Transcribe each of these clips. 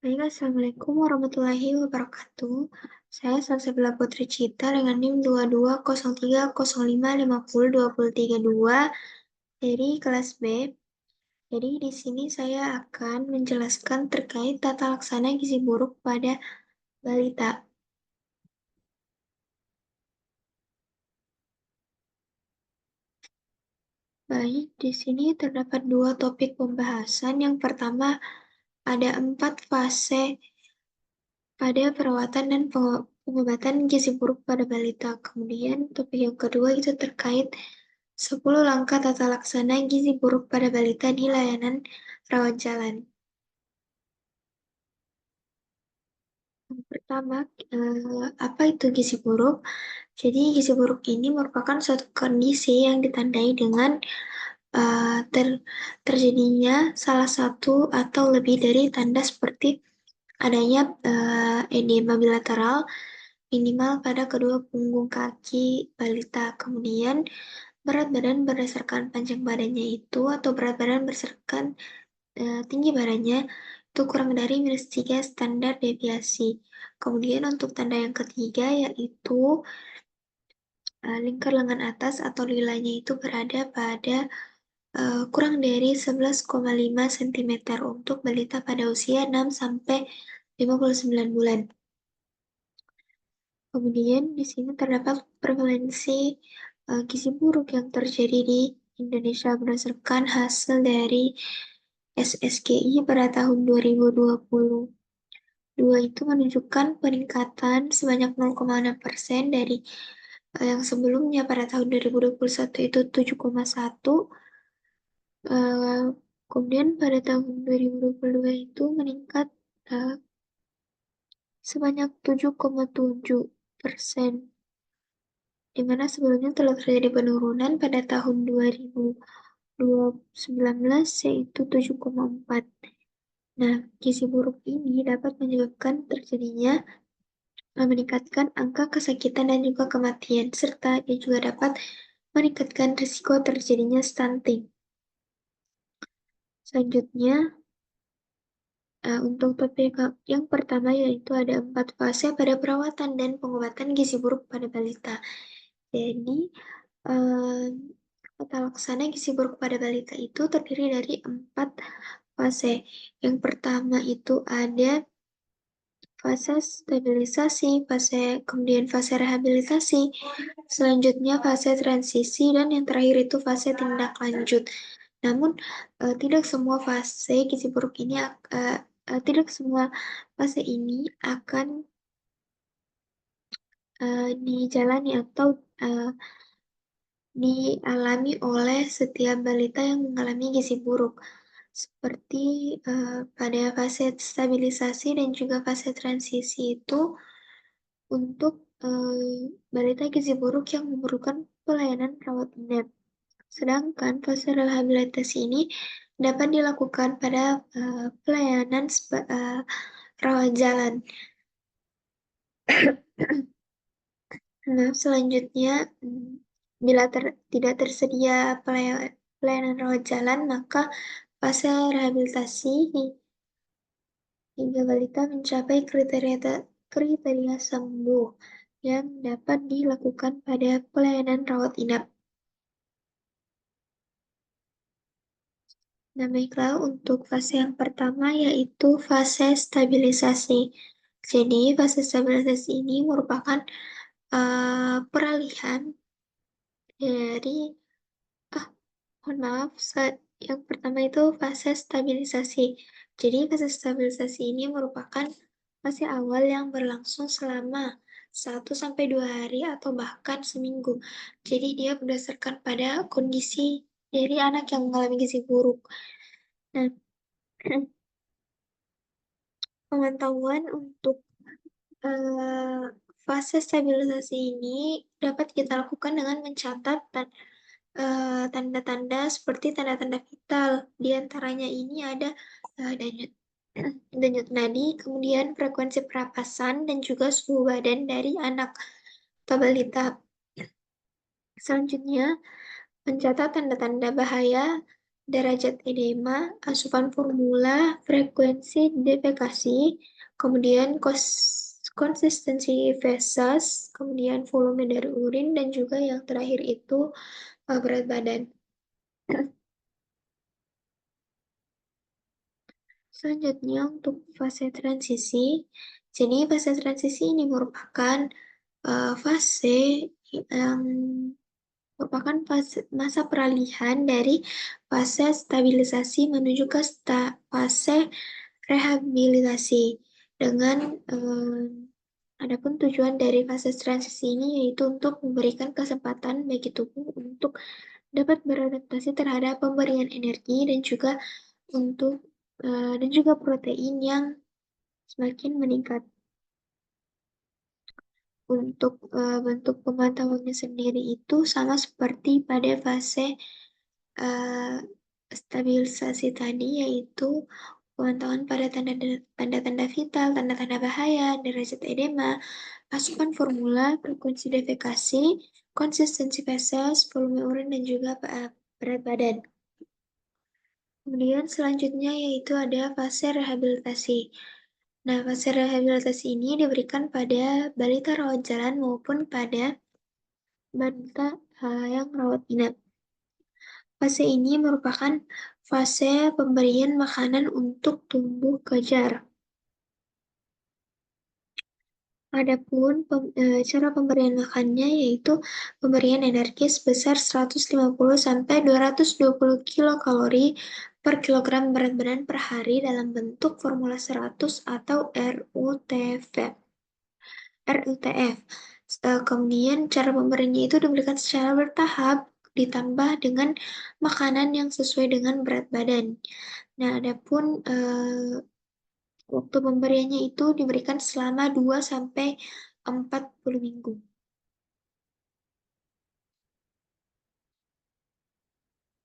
Baik, Assalamualaikum warahmatullahi wabarakatuh. Saya Salsabila Putri Cita dengan NIM 220305502032 dari kelas B. Jadi di sini saya akan menjelaskan terkait tata laksana gizi buruk pada balita. Baik, di sini terdapat dua topik pembahasan. Yang pertama, ada 4 fase pada perawatan dan pengobatan gizi buruk pada balita. Kemudian topik yang kedua itu terkait 10 langkah tata laksana gizi buruk pada balita di layanan rawat jalan. Yang pertama, apa itu gizi buruk? Jadi gizi buruk ini merupakan suatu kondisi yang ditandai dengan terjadinya salah satu atau lebih dari tanda seperti adanya edema bilateral minimal pada kedua punggung kaki balita. Kemudian berat badan berdasarkan panjang badannya itu atau berat badan berdasarkan tinggi badannya itu kurang dari -3 standar deviasi. Kemudian untuk tanda yang ketiga yaitu lingkar lengan atas atau lilanya itu berada pada kurang dari 11,5 cm untuk balita pada usia 6 sampai 59 bulan. Kemudian di sini terdapat prevalensi gizi buruk yang terjadi di Indonesia berdasarkan hasil dari SSGI pada tahun 2020. Dua itu menunjukkan peningkatan sebanyak 0,6% dari yang sebelumnya pada tahun 2021 itu 7,1. eh, Kemudian pada tahun 2022 itu meningkat eh, sebanyak 7,7%, di mana sebelumnya telah terjadi penurunan pada tahun 2019 yaitu 7,4. Nah, gizi buruk ini dapat menyebabkan terjadinya meningkatkan angka kesakitan dan juga kematian, serta dia juga dapat meningkatkan risiko terjadinya stunting. Selanjutnya, untuk topik yang pertama yaitu ada 4 fase pada perawatan dan pengobatan gizi buruk pada balita. Jadi, eh, tata laksana gizi buruk pada balita itu terdiri dari 4 fase. Yang pertama itu ada fase stabilisasi, kemudian fase rehabilitasi, selanjutnya fase transisi, dan yang terakhir itu fase tindak lanjut. Namun, tidak semua fase gizi buruk ini tidak semua fase ini akan dijalani atau dialami oleh setiap balita yang mengalami gizi buruk, seperti pada fase stabilisasi dan juga fase transisi itu untuk balita gizi buruk yang memerlukan pelayanan rawat inap. Sedangkan fase rehabilitasi ini dapat dilakukan pada pelayanan rawat jalan. Nah, selanjutnya, bila tidak tersedia pelayanan rawat jalan, maka fase rehabilitasi hingga balita mencapai kriteria sembuh yang dapat dilakukan pada pelayanan rawat inap. Nah, baiklah untuk fase yang pertama yaitu fase stabilisasi. Jadi, fase stabilisasi ini merupakan peralihan dari, mohon maaf, yang pertama itu fase stabilisasi. Jadi, fase stabilisasi ini merupakan fase awal yang berlangsung selama 1 sampai 2 hari atau bahkan seminggu. Jadi, dia berdasarkan pada kondisi dari anak yang mengalami gizi buruk. Nah, pemantauan untuk eh, fase stabilisasi ini dapat kita lakukan dengan mencatat tanda-tanda seperti tanda-tanda vital. Di antaranya ini ada denyut, denyut nadi, kemudian frekuensi pernapasan, dan juga suhu badan dari anak atau balita. Selanjutnya, mencatat tanda-tanda bahaya derajat edema, asupan formula, frekuensi defekasi, kemudian konsistensi feses, kemudian volume dari urin, dan juga yang terakhir itu berat badan. Selanjutnya untuk fase transisi. Jadi fase transisi ini merupakan fase yang merupakan masa peralihan dari fase stabilisasi menuju ke fase rehabilitasi. Dengan adapun tujuan dari fase transisi ini yaitu untuk memberikan kesempatan bagi tubuh untuk dapat beradaptasi terhadap pemberian energi dan juga untuk dan juga protein yang semakin meningkat. Untuk bentuk pemantauannya sendiri itu sama seperti pada fase uh, stabilisasi tadi, yaitu pemantauan pada tanda-tanda vital, tanda-tanda bahaya, derajat edema, asupan formula, frekuensi defekasi, konsistensi feses, volume urin, dan juga berat badan. Kemudian selanjutnya yaitu ada fase rehabilitasi. Nah, fase rehabilitasi ini diberikan pada balita rawat jalan maupun pada balita yang rawat inap. Fase ini merupakan fase pemberian makanan untuk tumbuh kejar. Adapun cara pemberian makannya yaitu pemberian energi sebesar 150 sampai 220 kilokalori per kilogram berat badan per hari dalam bentuk formula 100 atau RUTF. Kemudian cara pemberiannya itu diberikan secara bertahap ditambah dengan makanan yang sesuai dengan berat badan. Nah, adapun waktu pemberiannya itu diberikan selama 2 sampai 40 minggu.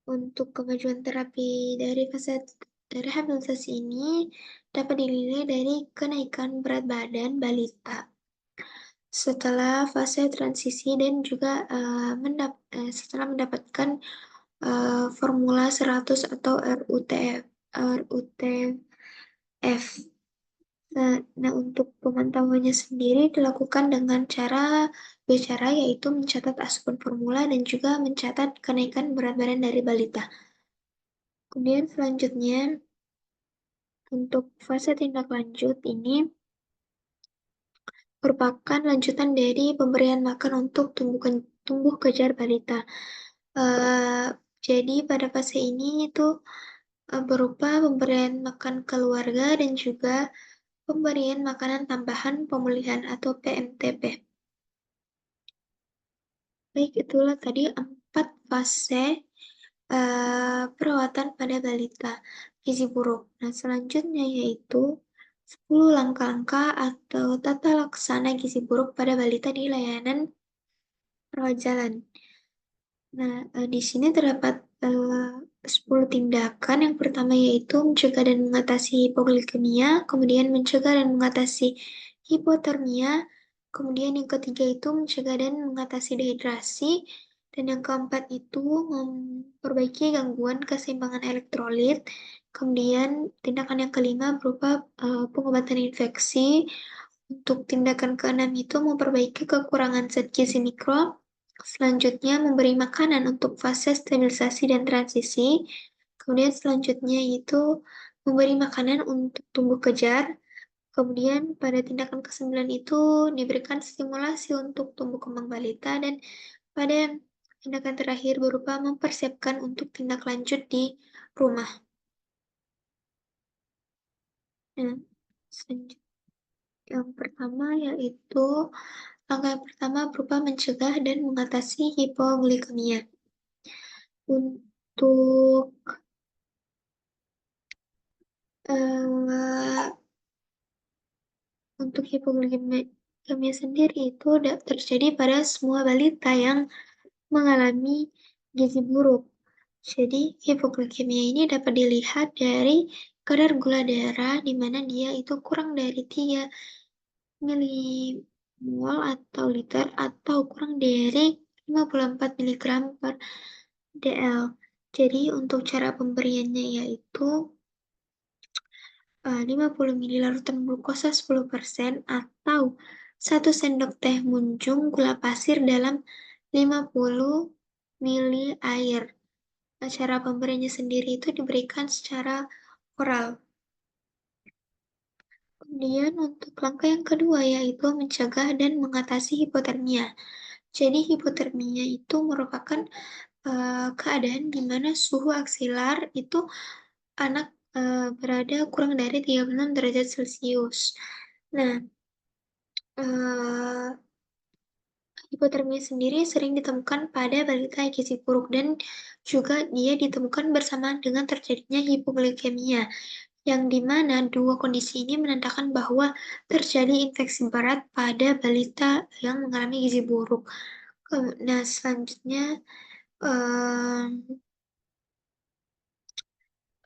Untuk kemajuan terapi dari fase rehabilitasi ini dapat dinilai dari kenaikan berat badan balita setelah fase transisi dan juga setelah mendapatkan formula 100 atau RUTF. Nah, untuk pemantauannya sendiri dilakukan dengan cara bicara, yaitu mencatat asupan formula dan juga mencatat kenaikan berat badan dari balita. Kemudian selanjutnya, untuk fase tindak lanjut ini merupakan lanjutan dari pemberian makan untuk tumbuh kejar balita. Eh, jadi pada fase ini itu berupa pemberian makan keluarga dan juga pemberian makanan tambahan pemulihan atau PMTP. Baik, itulah tadi 4 fase perawatan pada balita gizi buruk. Nah, selanjutnya yaitu 10 langkah-langkah atau tata laksana gizi buruk pada balita di layanan rawat jalan. Nah, di sini terdapat 10 tindakan. Yang pertama yaitu mencegah dan mengatasi hipoglikemia, kemudian mencegah dan mengatasi hipotermia, kemudian yang ketiga itu mencegah dan mengatasi dehidrasi, dan yang keempat itu memperbaiki gangguan keseimbangan elektrolit. Kemudian tindakan yang kelima berupa pengobatan infeksi. Untuk tindakan keenam itu memperbaiki kekurangan zat gizi mikro. Selanjutnya memberi makanan untuk fase stabilisasi dan transisi. Kemudian selanjutnya itu memberi makanan untuk tumbuh kejar. Kemudian pada tindakan ke-9 itu diberikan stimulasi untuk tumbuh kembang balita, dan pada tindakan terakhir berupa mempersiapkan untuk tindak lanjut di rumah. Nah, yang pertama yaitu langkah yang pertama berupa mencegah dan mengatasi hipoglikemia. Untuk eh, untuk hipoglikemia sendiri itu terjadi pada semua balita yang mengalami gizi buruk. Jadi hipoglikemia ini dapat dilihat dari kadar gula darah di mana dia itu kurang dari 3 milimol atau liter atau kurang dari 54 mg per dl. Jadi untuk cara pemberiannya yaitu 50 ml larutan glukosa 10% atau 1 sendok teh munjung gula pasir dalam 50 ml air. Nah, cara pemberiannya sendiri itu diberikan secara oral. Kemudian untuk langkah yang kedua yaitu mencegah dan mengatasi hipotermia. Jadi hipotermia itu merupakan keadaan di mana suhu aksilar itu anak berada kurang dari 36 derajat Celcius. Nah, eh, hipotermia sendiri sering ditemukan pada balita yang gizi buruk dan juga dia ditemukan bersamaan dengan terjadinya hipoglikemia, yang di mana dua kondisi ini menandakan bahwa terjadi infeksi berat pada balita yang mengalami gizi buruk. Nah, selanjutnya, em,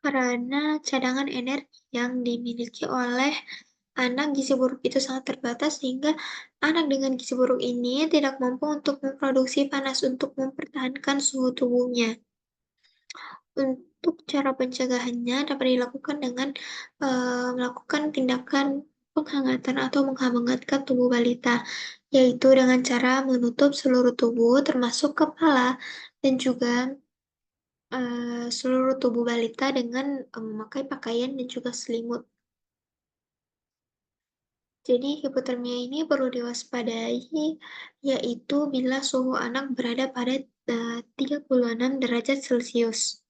karena cadangan energi yang dimiliki oleh anak gizi buruk itu sangat terbatas, sehingga anak dengan gizi buruk ini tidak mampu untuk memproduksi panas untuk mempertahankan suhu tubuhnya. Untuk cara pencegahannya dapat dilakukan dengan melakukan tindakan penghangatan atau menghangatkan tubuh balita, yaitu dengan cara menutup seluruh tubuh termasuk kepala dan juga seluruh tubuh balita dengan memakai pakaian dan juga selimut. Jadi hipotermia ini perlu diwaspadai, yaitu bila suhu anak berada pada 36 derajat Celcius.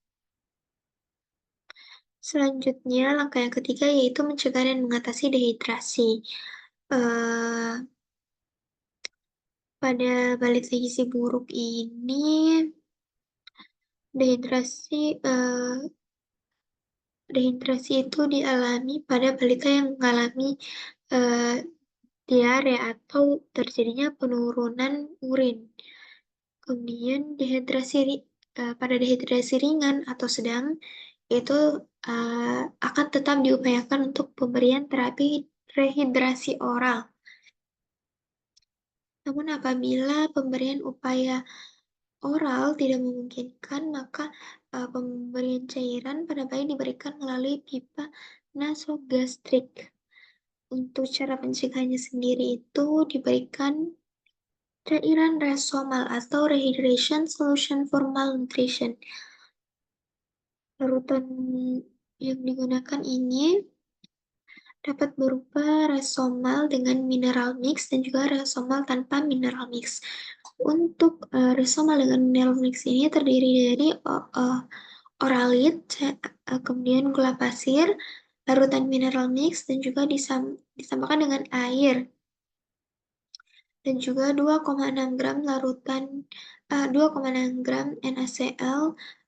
Selanjutnya, langkah yang ketiga yaitu mencegah dan mengatasi dehidrasi. Eh, pada balita gizi buruk ini, dehidrasi dehidrasi itu dialami pada balita yang mengalami eh, diare atau terjadinya penurunan urin. Kemudian pada dehidrasi ringan atau sedang itu akan tetap diupayakan untuk pemberian terapi rehidrasi oral. Namun apabila pemberian upaya oral tidak memungkinkan, maka pemberian cairan pada bayi diberikan melalui pipa nasogastrik. Untuk cara pencegahannya sendiri itu diberikan cairan resomal atau rehydration solution for malnutrition. Larutan yang digunakan ini dapat berupa resomal dengan mineral mix dan juga resomal tanpa mineral mix. Untuk resomal dengan mineral mix ini terdiri dari oralit, kemudian gula pasir, larutan mineral mix, dan juga ditambahkan dengan air. Dan juga 2,6 gram 2,6 gram NaCl,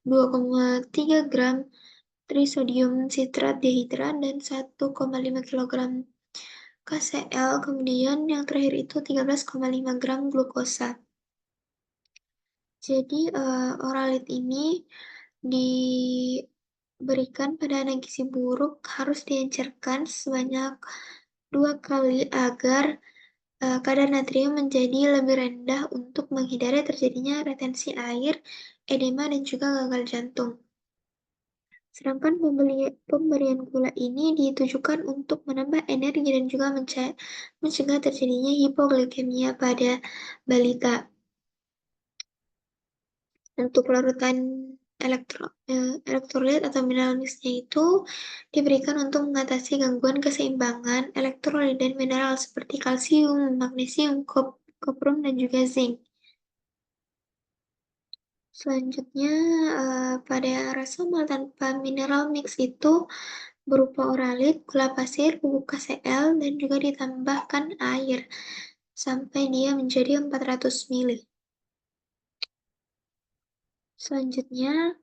2,3 gram trisodium sitrat dehidrat, dan 1,5 kilogram KCl. Kemudian yang terakhir itu 13,5 gram glukosa. Jadi oralit ini diberikan pada anak gizi buruk harus diencerkan sebanyak 2 kali agar kadar natrium menjadi lebih rendah untuk menghindari terjadinya retensi air, edema, dan juga gagal jantung. Sedangkan pemberian gula ini ditujukan untuk menambah energi dan juga mencegah terjadinya hipoglikemia pada balita. Untuk larutan elektrolit atau mineral mixnya itu diberikan untuk mengatasi gangguan keseimbangan elektrolit dan mineral seperti kalsium, magnesium, koprum, dan juga zinc. Selanjutnya, pada rasomal tanpa mineral mix itu berupa oralit, gula pasir, bubuk KCl, dan juga ditambahkan air sampai dia menjadi 400 ml. Selanjutnya,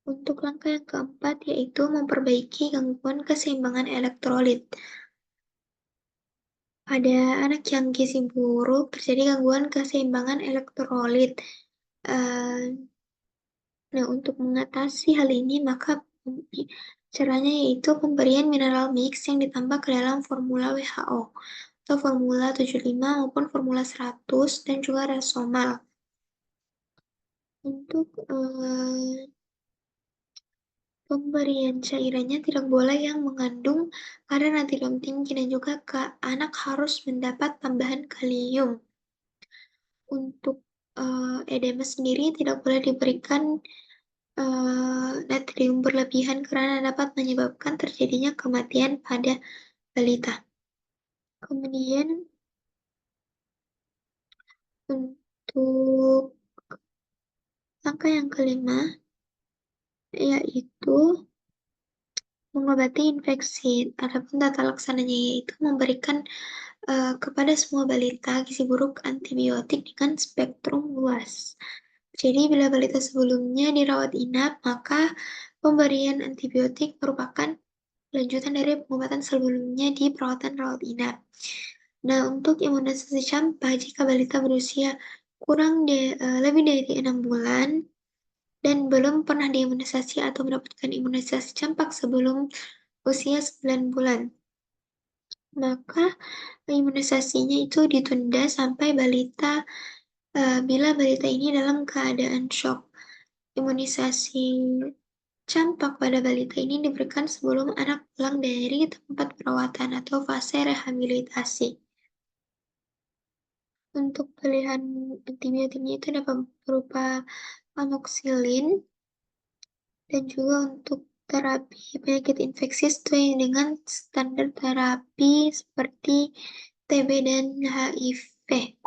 untuk langkah yang keempat yaitu memperbaiki gangguan keseimbangan elektrolit. Pada anak yang gizi buruk terjadi gangguan keseimbangan elektrolit. Eh, Nah, untuk mengatasi hal ini, maka caranya yaitu pemberian mineral mix yang ditambah ke dalam formula WHO atau formula 75 maupun formula 100 dan juga resomal. Untuk Pemberian cairannya tidak boleh yang mengandung kadar natrium tinggi dan juga anak harus mendapat tambahan kalium. Untuk edema sendiri tidak boleh diberikan natrium berlebihan karena dapat menyebabkan terjadinya kematian pada balita. Kemudian untuk langkah yang kelima, yaitu mengobati infeksi. Adapun tata laksananya yaitu memberikan kepada semua balita gizi buruk antibiotik dengan spektrum luas. Jadi bila balita sebelumnya dirawat inap, maka pemberian antibiotik merupakan lanjutan dari pengobatan sebelumnya di perawatan rawat inap. Nah, untuk imunisasi campak, jika balita berusia lebih dari 6 bulan dan belum pernah diimunisasi atau mendapatkan imunisasi campak sebelum usia 9 bulan, maka imunisasinya itu ditunda sampai bila balita ini dalam keadaan shock. Imunisasi campak pada balita ini diberikan sebelum anak pulang dari tempat perawatan atau fase rehabilitasi. Untuk pilihan antibiotiknya itu dapat berupa amoxicillin dan juga untuk terapi penyakit infeksi sesuai dengan standar terapi seperti TB dan HIV.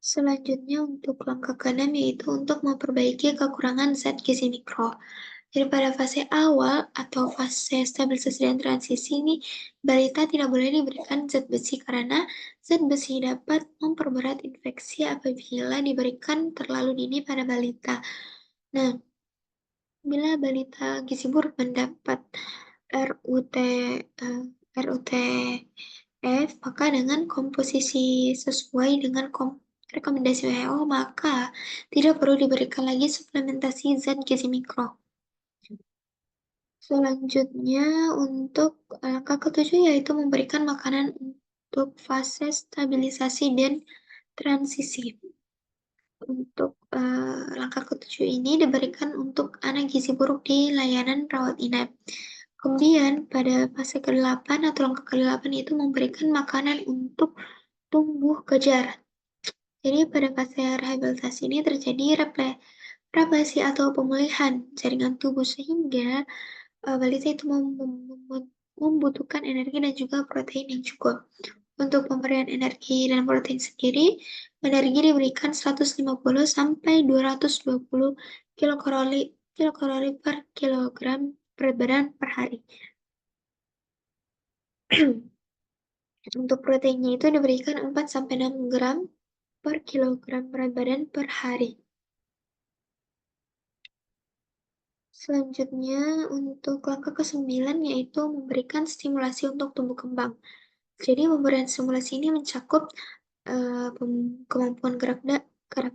Selanjutnya untuk langkah keenam yaitu untuk memperbaiki kekurangan zat gizi mikro. Jadi pada fase awal atau fase stabilisasi dan transisi ini, balita tidak boleh diberikan zat besi karena zat besi dapat memperberat infeksi apabila diberikan terlalu dini pada balita. Nah, bila balita gizi buruk mendapat RUT, RUTF, maka dengan komposisi sesuai dengan rekomendasi WHO, maka tidak perlu diberikan lagi suplementasi zat gizi mikro. Selanjutnya untuk langkah ketujuh yaitu memberikan makanan untuk fase stabilisasi dan transisi. Untuk langkah ketujuh ini diberikan untuk anak gizi buruk di layanan rawat inap. Kemudian pada fase ke-8 atau langkah ke-8 itu memberikan makanan untuk tumbuh kejar. Jadi pada fase rehabilitasi ini terjadi replasi atau pemulihan jaringan tubuh sehingga balita itu membutuhkan energi dan juga protein yang cukup. Untuk pemberian energi dan protein sendiri, energi diberikan 150 sampai 220 kilokalori per kilogram berat badan per hari. Untuk proteinnya itu diberikan 4 sampai 6 gram per kilogram berat badan per hari. Selanjutnya, untuk langkah ke-9 yaitu memberikan stimulasi untuk tumbuh kembang. Jadi pemberian stimulasi ini mencakup kemampuan gerak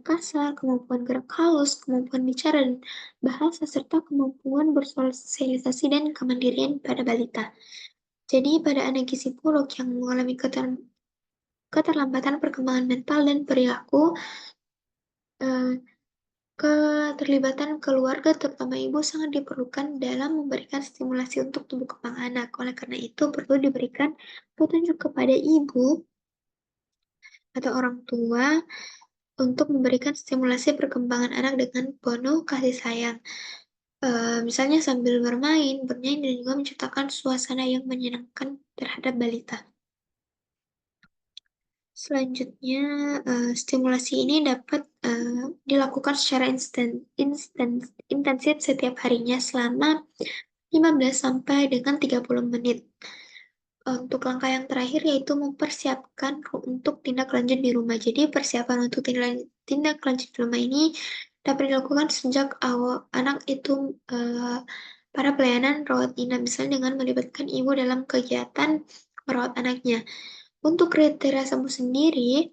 kasar, kemampuan gerak halus, kemampuan bicara dan bahasa, serta kemampuan bersosialisasi dan kemandirian pada balita. Jadi pada anak gizi buruk yang mengalami keterlambatan perkembangan mental dan perilaku, eh, keterlibatan keluarga, terutama ibu, sangat diperlukan dalam memberikan stimulasi untuk tumbuh kembang anak. Oleh karena itu, perlu diberikan petunjuk kepada ibu atau orang tua untuk memberikan stimulasi perkembangan anak dengan penuh kasih sayang. Misalnya sambil bermain, bernyanyi, dan juga menciptakan suasana yang menyenangkan terhadap balita. Selanjutnya, stimulasi ini dapat dilakukan secara intensif setiap harinya selama 15 sampai dengan 30 menit. Untuk langkah yang terakhir yaitu mempersiapkan untuk tindak lanjut di rumah. Jadi persiapan untuk tindak lanjut di rumah ini dapat dilakukan sejak awal anak itu para pelayanan rawat inap, misalnya dengan melibatkan ibu dalam kegiatan merawat anaknya. Untuk kriteria sembuh sendiri,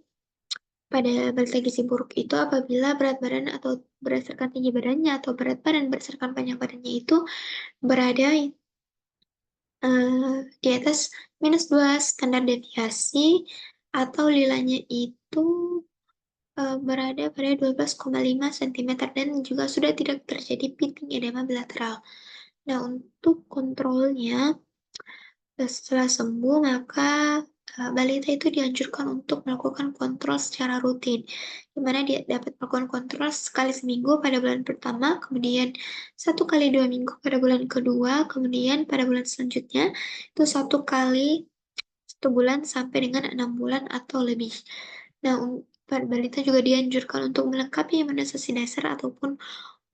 pada balita gizi buruk itu apabila berat badan atau berdasarkan tinggi badannya atau berat badan berdasarkan panjang badannya itu berada di atas -2 standar deviasi atau lilanya itu berada pada 12,5 cm dan juga sudah tidak terjadi pitting edema bilateral. Nah, untuk kontrolnya, setelah sembuh maka, balita itu dianjurkan untuk melakukan kontrol secara rutin, di mana dia dapat melakukan kontrol sekali seminggu pada bulan pertama, kemudian 1 kali 2 minggu pada bulan kedua, kemudian pada bulan selanjutnya itu 1 kali 1 bulan sampai dengan 6 bulan atau lebih. Nah, balita juga dianjurkan untuk melengkapi imunisasi dasar ataupun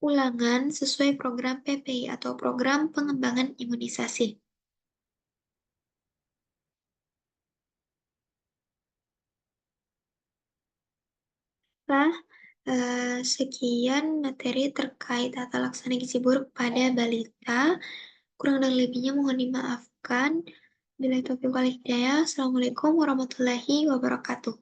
ulangan sesuai program PPI atau program pengembangan imunisasi. Nah, sekian materi terkait tata laksana gizi buruk pada balita. Kurang dan lebihnya mohon dimaafkan. Billahi taufiq wal hidayah. Assalamualaikum warahmatullahi wabarakatuh.